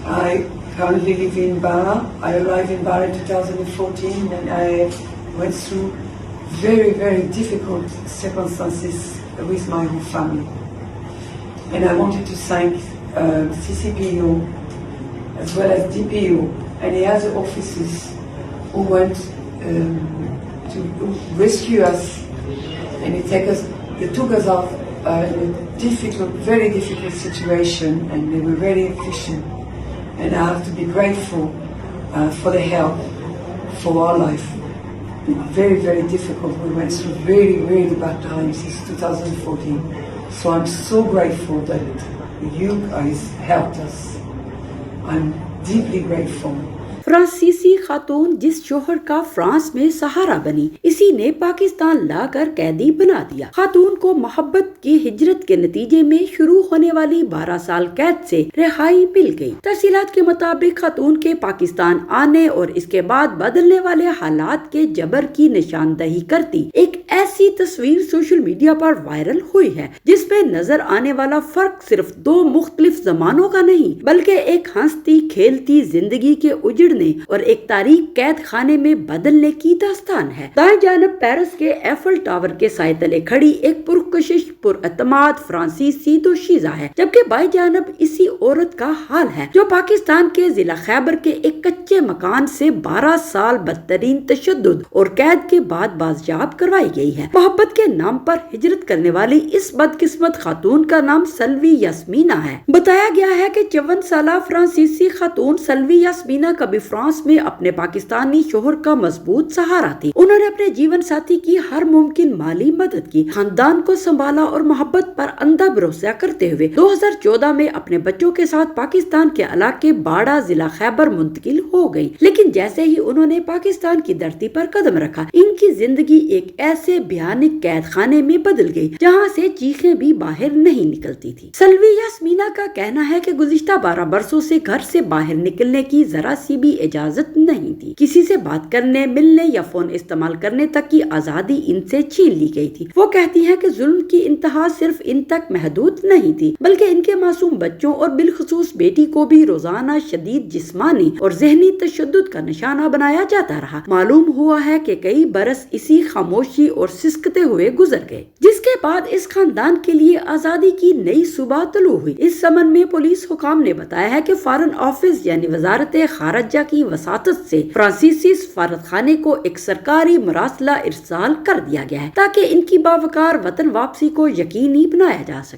I currently live in Bara. I arrived in Bara in 2014 and I went through very, very difficult circumstances with my whole family. And I wanted to thank CCPO as well as DPO and the other officers who went to rescue us, and they took us out in a very difficult situation, and they were very efficient. And I have to be grateful for the help for our life. Very, very difficult. We went through really, really bad times since 2014. So I'm so grateful that you guys helped us. I'm deeply grateful. फ्रांसीसी खातून जिस शोहर का France में सहारा बनी, इसी ने पाकिस्तान लाकर कैदी बना दिया। खातून को मोहब्बत की हिजरत के नतीजे में शुरू होने वाली 12 साल कैद से रिहाई मिल गई। तफसीलात के मुताबिक खातून के पाकिस्तान आने और इसके बाद बदलने वाले हालात के जबर की निशानदही करती एक ऐसी तस्वीर सोशल मीडिया पर वायरल हुई है, जिसपे नजर आने वाला फर्क सिर्फ 2 मुख्तलिफ जमानों का नहीं, बल्कि एक हंसती खेलती जिंदगी के उजड़ और एक तारीख कैद खाने में बदलने की दास्तान है। दाएं जानब पेरिस के एफल टावर के साए तले खड़ी एक पुरकशिश पुरअतमाद फ्रांसीसी दोशीज़ा है, जबकि बाएं जानब इसी औरत का हाल है जो पाकिस्तान के जिला खैबर के एक कच्चे मकान से 12 साल बदतरीन तशद्दुद और कैद के बाद बाजियाब करवाई गई है। मोहब्बत के नाम पर हिजरत करने वाली इस बदकिस्मत खातून का नाम सल्वी यास्मीना है। बताया गया है कि 54 साल फ्रांसीसी खातून सल्वी यास्मीना कभी फ्रांस में अपने पाकिस्तानी शोहर का मजबूत सहारा थी। उन्होंने अपने जीवन साथी की हर मुमकिन माली मदद की, खानदान को संभाला और मोहब्बत पर अंधा भरोसा करते हुए 2014 में अपने बच्चों के साथ पाकिस्तान के इलाके बाड़ा जिला खैबर मुंतकिल हो गई। लेकिन जैसे ही उन्होंने पाकिस्तान की धरती पर कदम रखा, इनकी जिंदगी एक ऐसे भयानक कैद खाने में बदल गई जहाँ से चीखें भी बाहर नहीं निकलती थी। सल्वी यास्मीना का कहना है कि गुज़िश्ता 12 बरसों से घर से बाहर निकलने की जरा सी भी इजाजत नहीं थी। किसी से बात करने, मिलने या फोन इस्तेमाल करने तक की आजादी इनसे छीन ली गई थी। वो कहती हैं कि जुल्म की इंतहा सिर्फ इन तक महदूद नहीं थी, बल्कि इनके मासूम बच्चों और बिलखुसूस बेटी को भी रोजाना शदीद जिस्मानी और ज़हनी तशद्दुद का निशाना बनाया जाता रहा। मालूम हुआ है कि कई बरस इसी खामोशी और सिसकते हुए गुजर गए, जिसके बाद इस खानदान के लिए आजादी की नई सुबह तलू हुई। इस संबंध में पुलिस हुकाम ने बताया है कि फॉरेन ऑफिस यानी वजारत खारजा की वसातत से फ्रांसीसी सफारत खाने को एक सरकारी मरासला इरसाल कर दिया गया है, ताकि इनकी बावकार वतन वापसी को यकीनी बनाया जा सके।